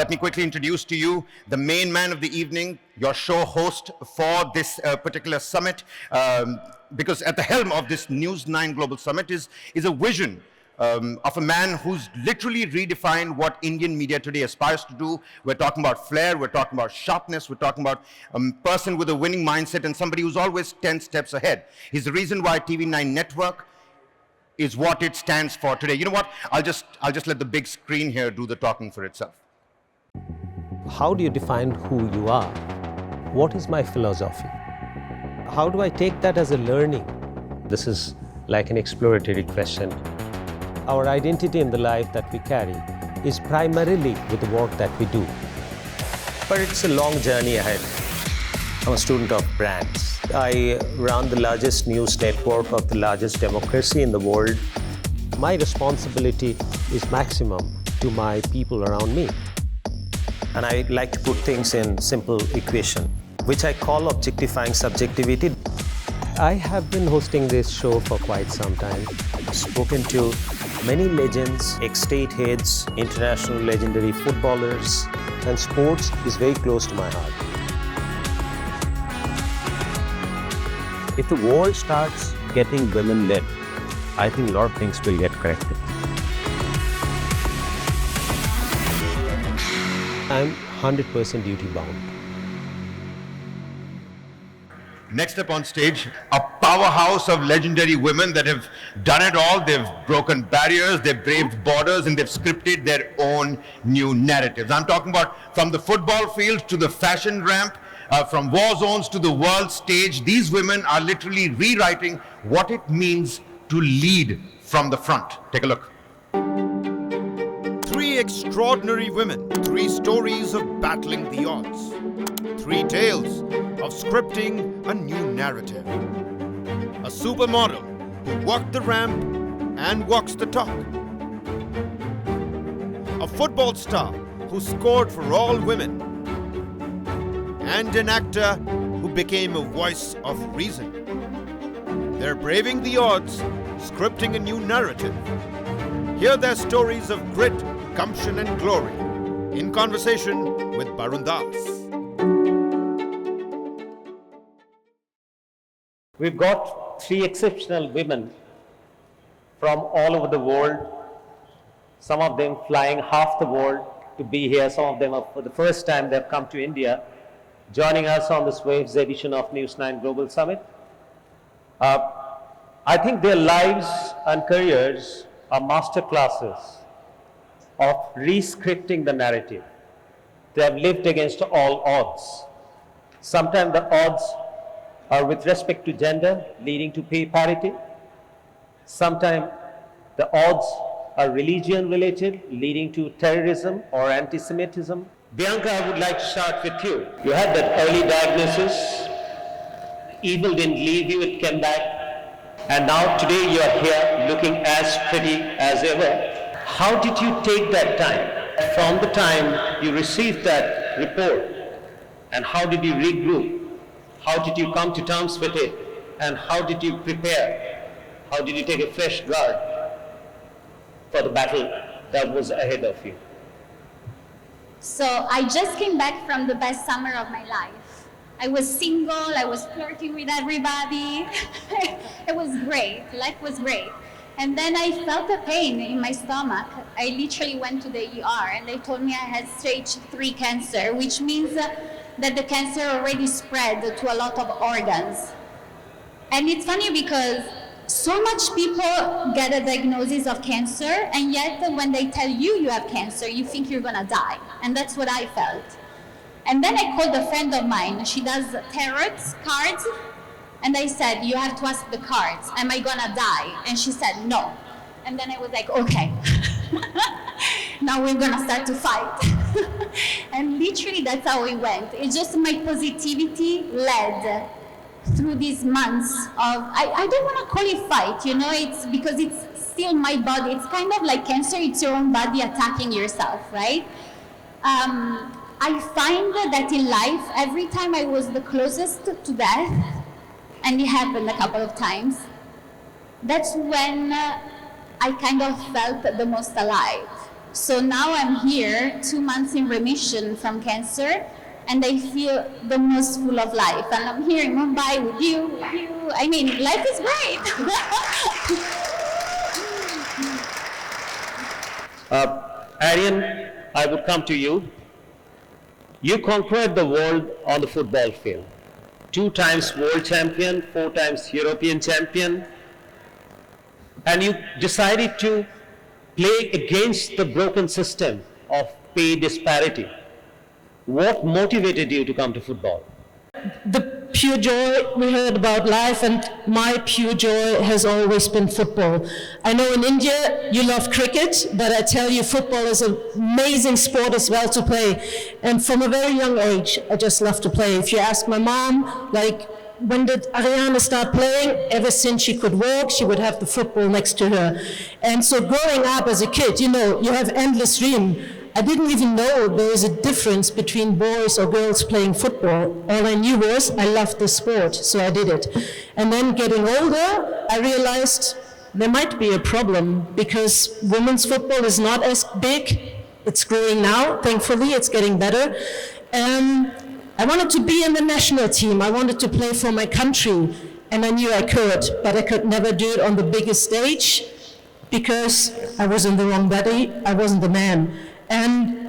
Let me quickly introduce to you the main man of the evening, your show host for this particular summit, because at the helm of this News9 Global Summit is a vision of a man who's literally redefined what Indian media today aspires to do. We're talking about flair, we're talking about sharpness, we're talking about a person with a winning mindset and somebody who's always 10 steps ahead. He's the reason why TV9 Network is what it stands for today. You know what? I'll just let the big screen here do the talking for itself. How do you define who you are? What is my philosophy? How do I take that as a learning? This is like an exploratory question. Our identity in the life that we carry is primarily with the work that we do. But it's a long journey ahead. I'm a student of brands. I run the largest news network of the largest democracy in the world. My responsibility is maximum to my people around me. And I like to put things in simple equation, which I call objectifying subjectivity. I have been hosting this show for quite some time. I've spoken to many legends, ex-state heads, international legendary footballers, and sports is very close to my heart. If the world starts getting women-led, I think a lot of things will get corrected. I'm 100% duty-bound. Next up on stage, a powerhouse of legendary women that have done it all. They've broken barriers, they've braved borders, and they've scripted their own new narratives. I'm talking about from the football field to the fashion ramp, from war zones to the world stage. These women are literally rewriting what it means to lead from the front. Take a look. Three extraordinary women, three stories of battling the odds, three tales of scripting a new narrative. A supermodel who walked the ramp and walks the talk. A football star who scored for all women. And an actor who became a voice of reason. They're braving the odds, scripting a new narrative. Hear their stories of grit, gumption and glory in conversation with barundas. We've got three exceptional women from all over the world, some of them flying half the world to be here. Some of them are for the first time they've come to India, joining us on this Waves edition of News9 Global Summit. I think their lives and careers are master classes of re-scripting the narrative. They have lived against all odds. Sometimes the odds are with respect to gender, leading to pay parity. Sometimes the odds are religion related, leading to terrorism or anti-Semitism. Bianca, I would like to start with you. You had that early diagnosis. Evil didn't leave you, it came back. And now today you are here looking as pretty as ever. How did you take that time? From the time you received that report, and how did you regroup? How did you come to terms with it? And how did you prepare? How did you take a fresh guard for the battle that was ahead of you? So I just came back from the best summer of my life. I was single, I was flirting with everybody. It was great, life was great. And then I felt a pain in my stomach. I literally went to the ER and they told me I had stage 3 cancer, which means that the cancer already spread to a lot of organs. And it's funny because so much people get a diagnosis of cancer, and yet when they tell you you have cancer, you think you're gonna die. And that's what I felt. And then I called a friend of mine. She does tarot cards. And I said, you have to ask the cards, am I gonna die? And she said, no. And then I was like, okay. Now we're gonna start to fight. And literally that's how it went. It's just my positivity led through these months of, I don't wanna call it fight, you know, it's because it's still my body. It's kind of like cancer, it's your own body attacking yourself, right? I find that in life, every time I was the closest to death, and it happened a couple of times, that's when I kind of felt the most alive. So now I'm here, 2 months in remission from cancer, and I feel the most full of life. And I'm here in Mumbai with you. I mean, life is great. Ariane, I would come to you. You conquered the world on the football field. 2 times world champion, 4 times European champion, and you decided to play against the broken system of pay disparity. What motivated you to come to football? The pure joy we heard about life, and my pure joy has always been football. I know in India you love cricket, but I tell you football is an amazing sport as well to play. And from a very young age, I just love to play. If you ask my mom, like, when did Ariane start playing? Ever since she could walk, she would have the football next to her. And so growing up as a kid, you know, you have endless dream. I didn't even know there is a difference between boys or girls playing football. All I knew was I loved the sport, so I did it. And then getting older, I realized there might be a problem because women's football is not as big. It's growing now, thankfully, it's getting better. I wanted to be in the national team. I wanted to play for my country, and I knew I could, but I could never do it on the biggest stage because I was in the wrong body, I wasn't the man. And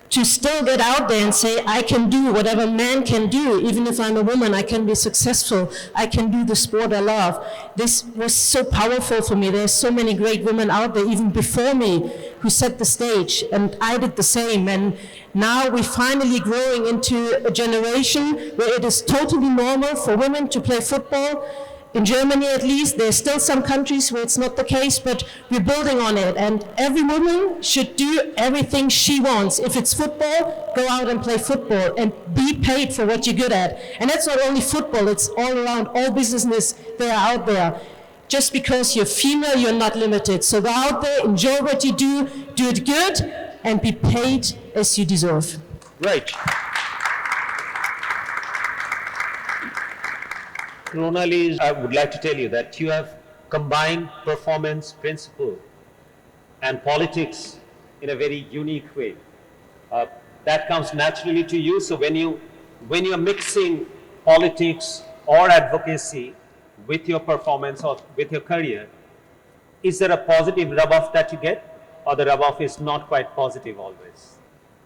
to still get out there and say, I can do whatever man can do, even if I'm a woman, I can be successful, I can do the sport I love. This was so powerful for me. There's so many great women out there, even before me, who set the stage, and I did the same. And now we're finally growing into a generation where it is totally normal for women to play football. In Germany, at least, there's still some countries where it's not the case, but we're building on it. And every woman should do everything she wants. If it's football, go out and play football and be paid for what you're good at. And that's not only football, it's all around, all businesses that are out there. Just because you're female, you're not limited. So go out there, enjoy what you do it good, and be paid as you deserve. Right. Rona-Lee, I would like to tell you that you have combined performance principle and politics in a very unique way. That comes naturally to you. So when you're mixing politics or advocacy with your performance or with your career, is there a positive rub-off that you get, or the rub-off is not quite positive always?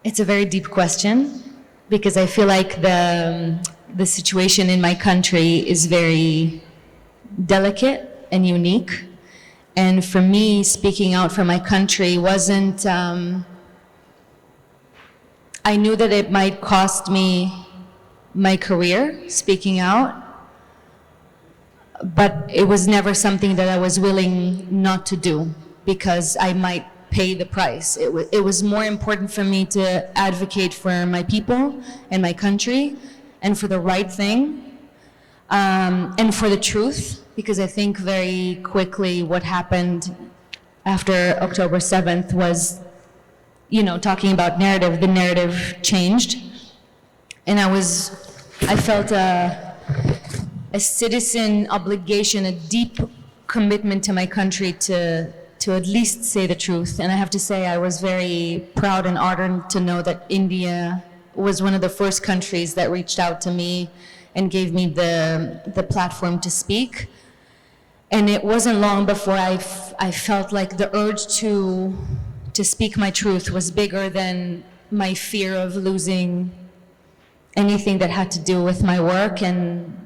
It's a very deep question, because I feel like the situation in my country is very delicate and unique. And for me, speaking out for my country wasn't, I knew that it might cost me my career, speaking out, but it was never something that I was willing not to do, because I might pay the price. It was more important for me to advocate for my people and my country, and for the right thing, and for the truth, because I think very quickly what happened after October 7th was, you know, talking about narrative, the narrative changed, and I felt a citizen obligation, a deep commitment to my country to at least say the truth. And I have to say, I was very proud and honored to know that India was one of the first countries that reached out to me and gave me the platform to speak. And it wasn't long before I felt like the urge to speak my truth was bigger than my fear of losing anything that had to do with my work. And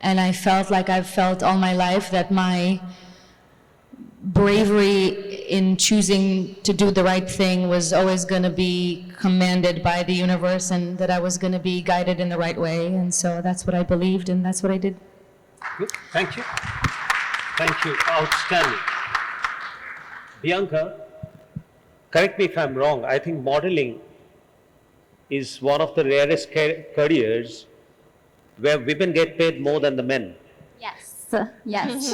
I felt like I've felt all my life that my bravery in choosing to do the right thing was always going to be commanded by the universe, and that I was going to be guided in the right way. And so that's what I believed, and that's what I did. Good. Thank you. Thank you. Outstanding. Bianca, correct me if I'm wrong, I think modeling is one of the rarest careers where women get paid more than the men. Yes. Yes.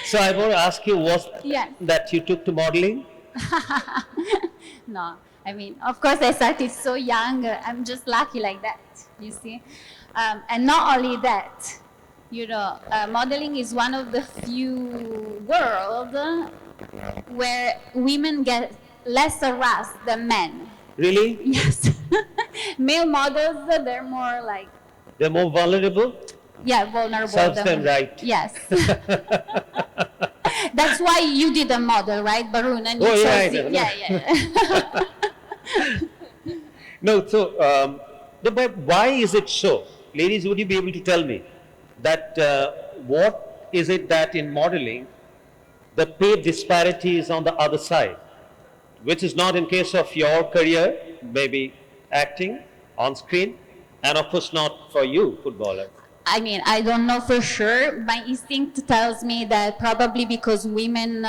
So I want to ask you, was Yes. that you took to modeling? No, I mean, of course I started so young. I'm just lucky like that, you see. And not only that, you know, modeling is one of the few world where women get less harassed than men. Really? Yes. Male models, they're more like, They're more vulnerable? yeah, vulnerable. Serves them right. Yes. That's why you did a model, right, Barun? And you Oh, yeah, chose I it. know. Yeah. No, so, but why is it so? Ladies, would you be able to tell me that what is it that in modeling, the pay disparity is on the other side, which is not in case of your career, maybe acting on screen, and of course not for you, footballer. I mean, I don't know for sure. My instinct tells me that probably because women,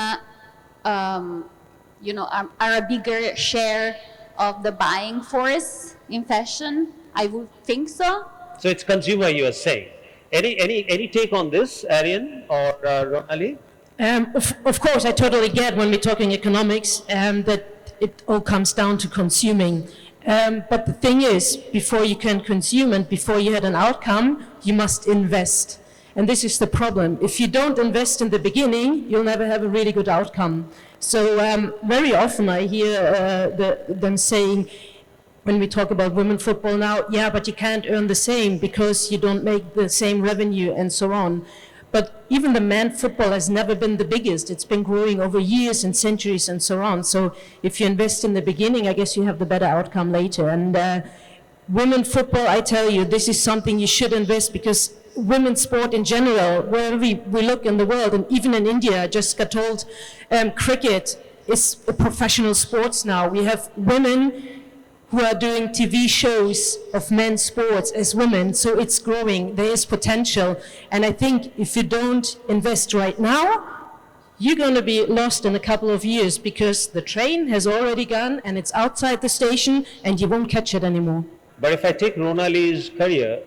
you know, are a bigger share of the buying force in fashion. I would think so. So it's consumer, you are saying. Any take on this, Ariane or Rona-Lee? Of course, I totally get when we're talking economics that it all comes down to consuming. But the thing is, before you can consume and before you had an outcome, you must invest. And this is the problem. If you don't invest in the beginning, you'll never have a really good outcome. So very often I hear them saying, when we talk about women football now, yeah, but you can't earn the same because you don't make the same revenue and so on. But even the men football has never been the biggest. It's been growing over years and centuries and so on. So if you invest in the beginning, I guess you have the better outcome later. And women football, I tell you, this is something you should invest because women's sport in general, wherever we look in the world, and even in India, I just got told cricket is a professional sports now. We have women who are doing TV shows of men's sports as women, so it's growing, there is potential. And I think if you don't invest right now, you're going to be lost in a couple of years because the train has already gone and it's outside the station and you won't catch it anymore. But if I take Rona-Lee's career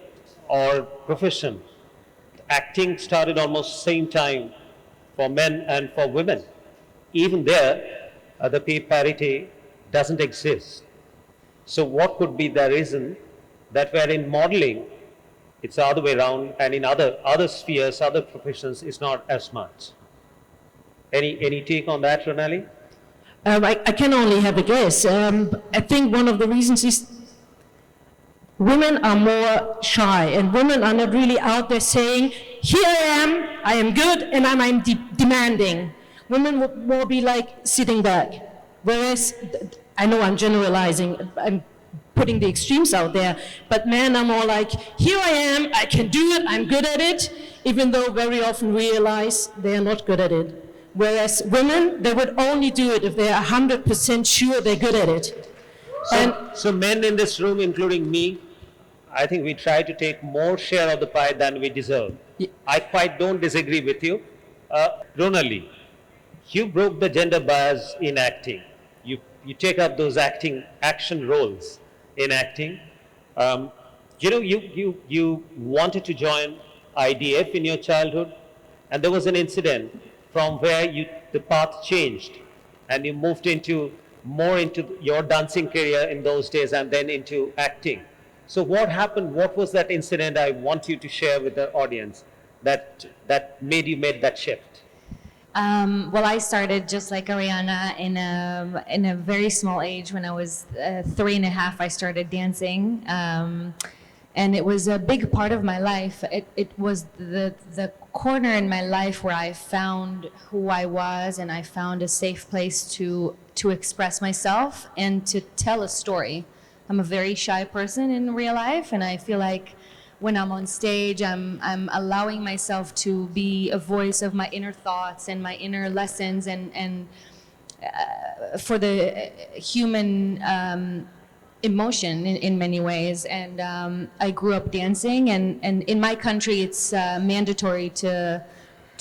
or profession, acting started almost same time for men and for women. Even there, the pay parity doesn't exist. So what could be the reason that where in modeling, it's the other way around, and in other spheres, other professions, it's not as much? Any take on that, Rona-Lee? I can only have a guess. I think one of the reasons is women are more shy, and women are not really out there saying, here I am good, and I'm demanding. Women would more be like sitting back. Whereas, I know I'm generalizing, I'm putting the extremes out there, but men are more like, here I am, I can do it, I'm good at it, even though very often realize they are not good at it. Whereas women, they would only do it if they are 100% sure they're good at it. So men in this room, including me, I think we try to take more share of the pie than we deserve. Yeah. I quite don't disagree with you. Rona-Lee, you broke the gender bias in acting. You take up those action roles in acting. You wanted to join IDF in your childhood, and there was an incident from where the path changed, and you moved more into your dancing career in those days, and then into acting. So what happened? What was that incident? I want you to share with the audience that made you make that shift. Well, I started just like Ariana in a very small age. When I was 3.5, I started dancing, and it was a big part of my life. It was the corner in my life where I found who I was, and I found a safe place to express myself and to tell a story. I'm a very shy person in real life, and I feel like when I'm on stage, I'm allowing myself to be a voice of my inner thoughts and my inner lessons, and for the human emotion in many ways. And I grew up dancing, and in my country, it's mandatory to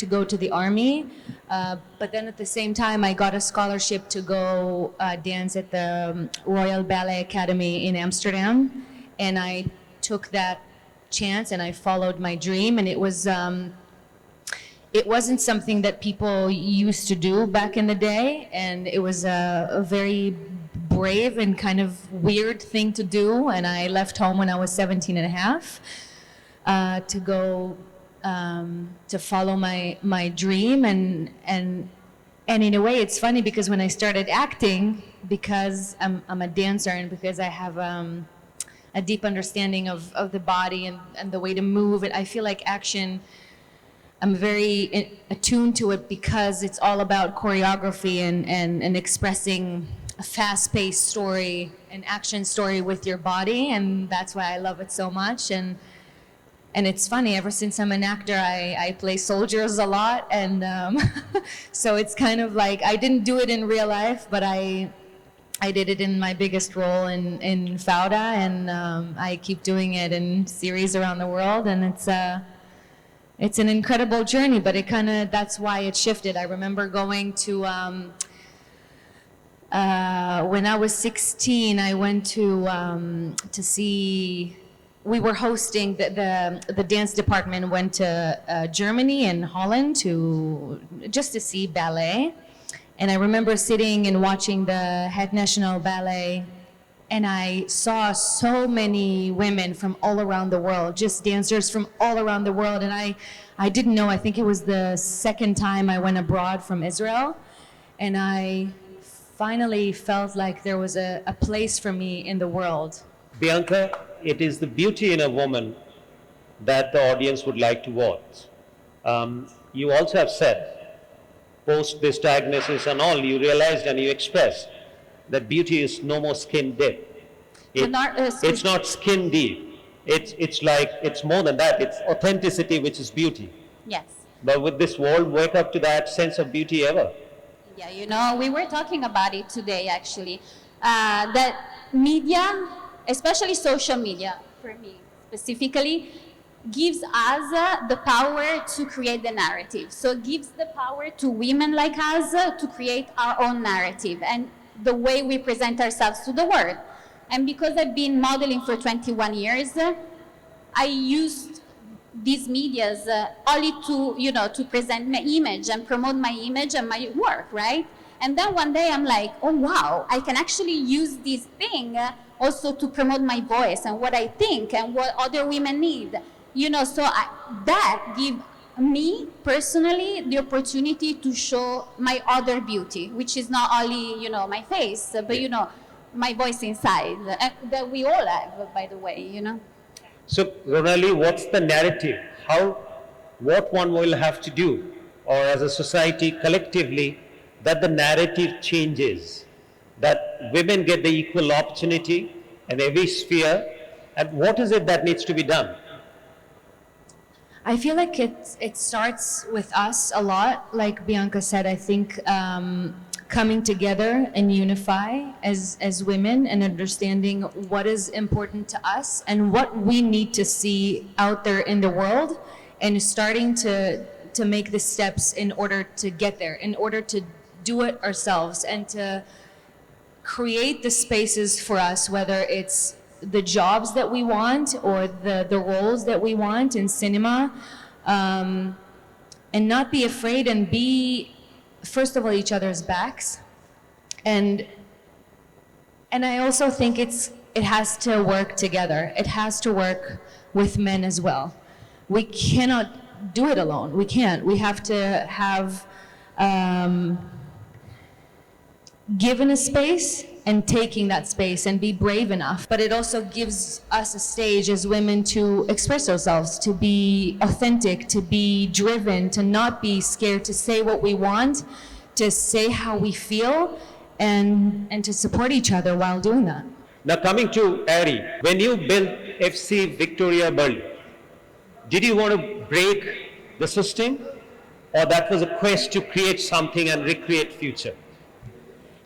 go to the army. But then at the same time, I got a scholarship to go dance at the Royal Ballet Academy in Amsterdam, and I took that chance and I followed my dream. And it wasn't something that people used to do back in the day, and it was a very brave and kind of weird thing to do. And I left home when I was 17 and a half to go to follow my dream, and And in a way, it's funny because when I started acting, because I'm a dancer and because I have a deep understanding of the body and the way to move it, I feel like action, I'm very attuned to it because it's all about choreography and expressing a fast-paced story, an action story with your body, and that's why I love it so much. And it's funny, ever since I'm an actor, I play soldiers a lot, and so it's kind of like, I didn't do it in real life, but I did it in my biggest role in Fauda, and I keep doing it in series around the world, and it's an incredible journey, but that's why it shifted. I remember going to, when I was 16, I went to see, we were hosting, the dance department went to Germany and Holland just to see ballet. And I remember sitting and watching the head national ballet, and I saw so many women from all around the world, just dancers from all around the world. And I didn't know, I think it was the second time I went abroad from Israel. And I finally felt like there was a place for me in the world. Bianca, it is the beauty in a woman that the audience would like to watch. You also have said, post this diagnosis and all, you realized and you expressed that beauty is no more skin deep. It's not skin deep. It's more than that. It's authenticity, which is beauty. Yes. But would this world wake up to that sense of beauty ever? Yeah, we were talking about it today, actually. That media, especially social media, for me specifically, gives us the power to create the narrative. So it gives the power to women like us to create our own narrative and the way we present ourselves to the world. And because I've been modeling for 21 years, I used these medias only to present my image and promote my image and my work, right? And then one day I'm like, oh wow, I can actually use this thing also to promote my voice and what I think and what other women need. That gives me personally the opportunity to show my other beauty, which is not only, my face, but, my voice inside, that we all have, by the way, So, Rona-Lee, what's the narrative? What one will have to do, or as a society collectively, that the narrative changes, that women get the equal opportunity in every sphere, and what is it that needs to be done? I feel like it starts with us a lot. Like Bianca said, I think coming together and unify as women and understanding what is important to us and what we need to see out there in the world, and starting to make the steps in order to get there, in order to do it ourselves and to create the spaces for us, whether it's the jobs that we want or the roles that we want in cinema, and not be afraid and be, first of all, each other's backs. And I also think it has to work together. It has to work with men as well. We cannot do it alone. We can't. We have to have given a space and taking that space and be brave enough. But it also gives us a stage as women to express ourselves, to be authentic, to be driven, to not be scared, to say what we want, to say how we feel, and to support each other while doing that. Now coming to Ari, when you built FC Victoria Berlin, did you want to break the system, or that was a quest to create something and recreate future?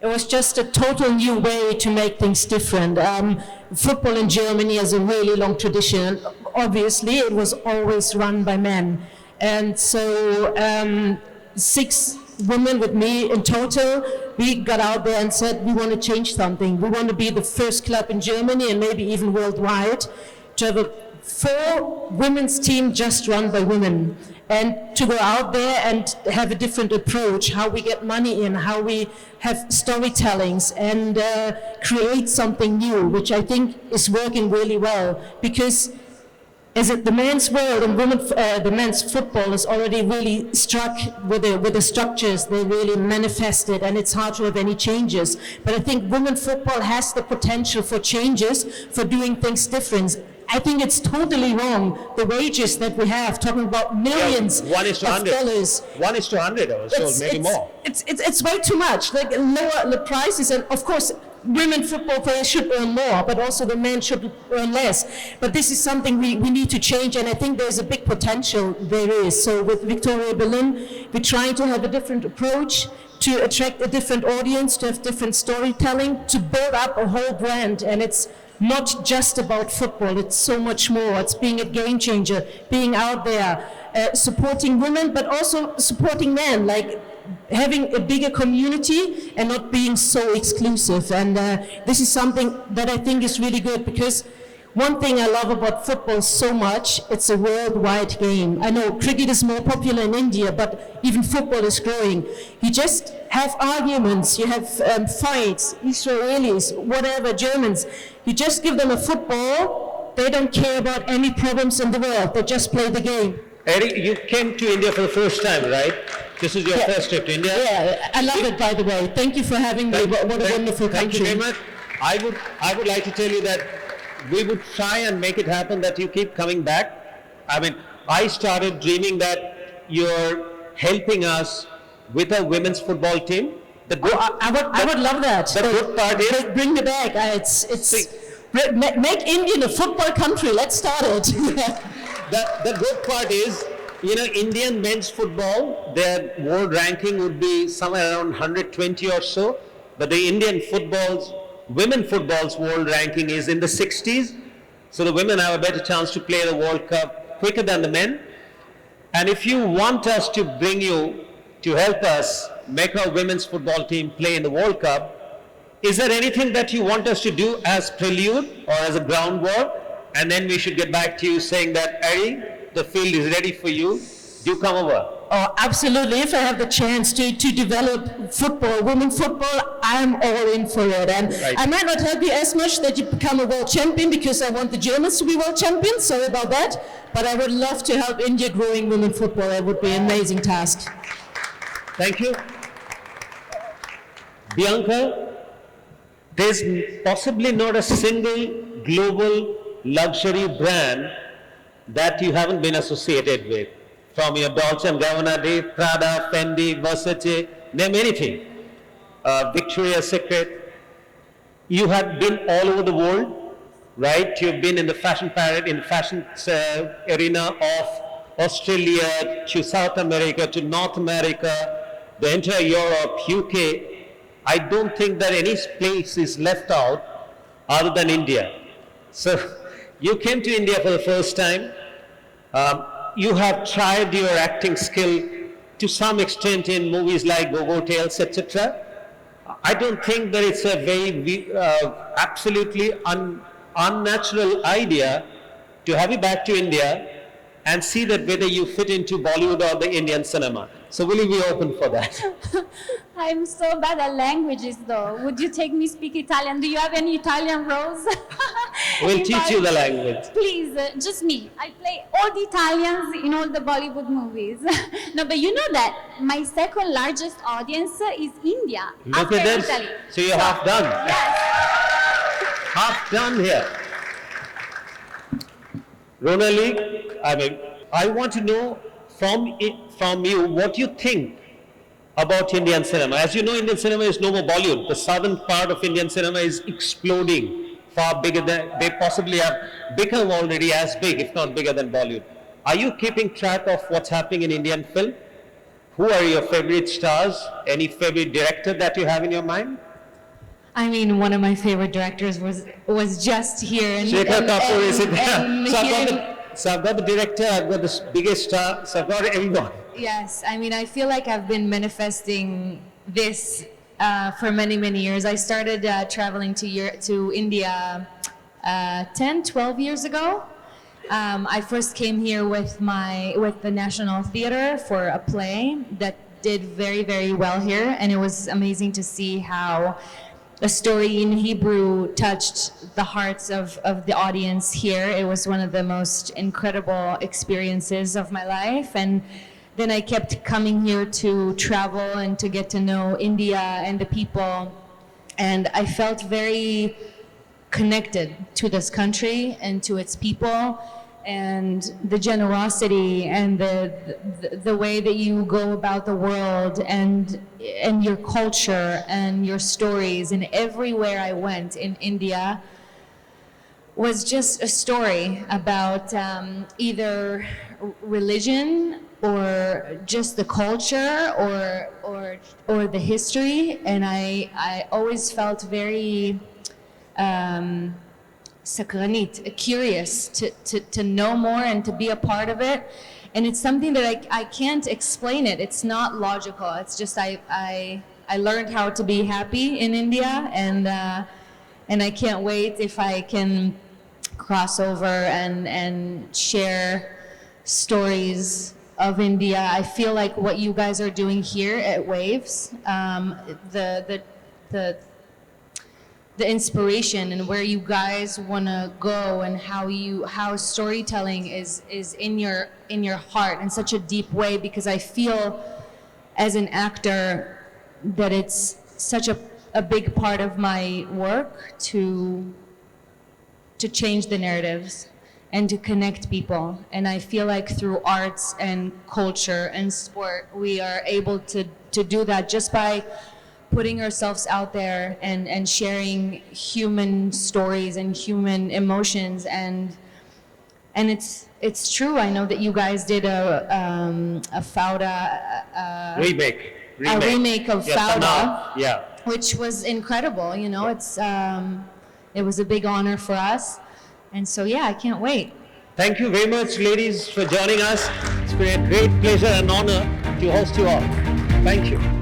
It was just a total new way to make things different. Football in Germany has a really long tradition. Obviously, it was always run by men. And so 6 women with me in total, we got out there and said, we want to change something. We want to be the first club in Germany and maybe even worldwide to have a 4 women's team just run by women. And to go out there and have a different approach, how we get money in, how we have storytellings and create something new, which I think is working really well. Because is it the men's world and the men's football is already really struck with the structures. They really manifested, and it's hard to have any changes. But I think women's football has the potential for changes, for doing things different. I think it's totally wrong, the wages that we have, talking about millions of dollars. 1:100 or so, maybe more. It's way too much. Like, lower the prices, and of course, women football players should earn more, but also the men should earn less. But this is something we need to change, and I think there's a big potential there is. So with Victoria Berlin, we're trying to have a different approach, to attract a different audience, to have different storytelling, to build up a whole brand. And it's not just about football, it's so much more. It's being a game changer, being out there, supporting women, but also supporting men, like having a bigger community and not being so exclusive. And this is something that I think is really good, because one thing I love about football so much, it's a worldwide game. I know cricket is more popular in India, but even football is growing. You just have arguments, you have fights, Israelis, whatever, Germans. You just give them a football, they don't care about any problems in the world, they just play the game. Eric, you came to India for the first time, right? This is your first trip to India? Yeah, I love it, by the way. Thank you for having me. What a wonderful country. Thank you very much. I would like to tell you that we would try and make it happen that you keep coming back. I mean, I started dreaming that you're helping us with a women's football team. I would love that. The good part is... Bring me back. Make India a football country. Let's start it. The good part is, you know, Indian men's football, their world ranking would be somewhere around 120 or so, but the Indian women football's world ranking is in the 60s, so the women have a better chance to play the World Cup quicker than the men. And if you want us to bring you to help us make our women's football team play in the World Cup, is there anything that you want us to do as prelude or as a groundwork? And then we should get back to you saying that, Ari, the field is ready for you. Do come over. Oh, absolutely. If I have the chance to develop football, women football, I'm all in for it. And right. I might not help you as much that you become a world champion, because I want the Germans to be world champions. Sorry about that. But I would love to help India growing women football. It would be an amazing task. Thank you. Bianca, there's possibly not a single global luxury brand that you haven't been associated with. From your Dolce & Gabbana, Prada, Fendi, Versace, name anything. Victoria's Secret. You have been all over the world, right? You've been in the fashion parade, in the fashion arena of Australia to South America to North America, the entire Europe, UK. I don't think that any place is left out other than India. So you came to India for the first time. You have tried your acting skill to some extent in movies like Go-Go Tales, etc. I don't think that it's a very absolutely unnatural idea to have you back to India and see that whether you fit into Bollywood or the Indian cinema. So will you be open for that? I'm so bad at languages, though. Would you take me speak Italian? Do you have any Italian roles? We'll teach you the language. Please, just me. I play all the Italians in all the Bollywood movies. No, but you know that my second largest audience is India. Look at this. Italy. So you're half done. Yes. Half done here. Rona-Lee, I want to know from you what you think about Indian cinema. As you know, Indian cinema is no more Bollywood. The southern part of Indian cinema is exploding, far bigger than, they possibly have become already as big, if not bigger than Bollywood. Are you keeping track of what's happening in Indian film? Who are your favorite stars? Any favorite director that you have in your mind? I mean, one of my favorite directors was just here. Shekhar Kapoor is it? So I've got the director, I've got the biggest star, so I've got everyone. Yes, I mean, I feel like I've been manifesting this for many, many years. I started traveling to India 10, 12 years ago. I first came here with the National Theatre for a play that did very, very well here, and it was amazing to see how a story in Hebrew touched the hearts of the audience here. It was one of the most incredible experiences of my life. And then I kept coming here to travel and to get to know India and the people. And I felt very connected to this country and to its people, and the generosity and the way that you go about the world, and your culture and your stories. And everywhere I went in India was just a story about either religion or just the culture or the history. And I always felt very sakranit, curious to know more and to be a part of it. And it's something that I can't explain it. It's not logical. It's just I learned how to be happy in India, and I can't wait if I can cross over and share stories of India. I feel like what you guys are doing here at Waves, the inspiration and where you guys want to go, and how storytelling is in your heart in such a deep way, because I feel as an actor that it's such a big part of my work to change the narratives and to connect people. And I feel like through arts and culture and sport, we are able to do that just by putting ourselves out there and sharing human stories and human emotions. And it's true. I know that you guys did a Fauda remake of Fauda, Yeah. which was incredible. You know, it was a big honor for us, and so yeah, I can't wait. Thank you very much, ladies, for joining us. It's been a great pleasure and honor to host you all. Thank you.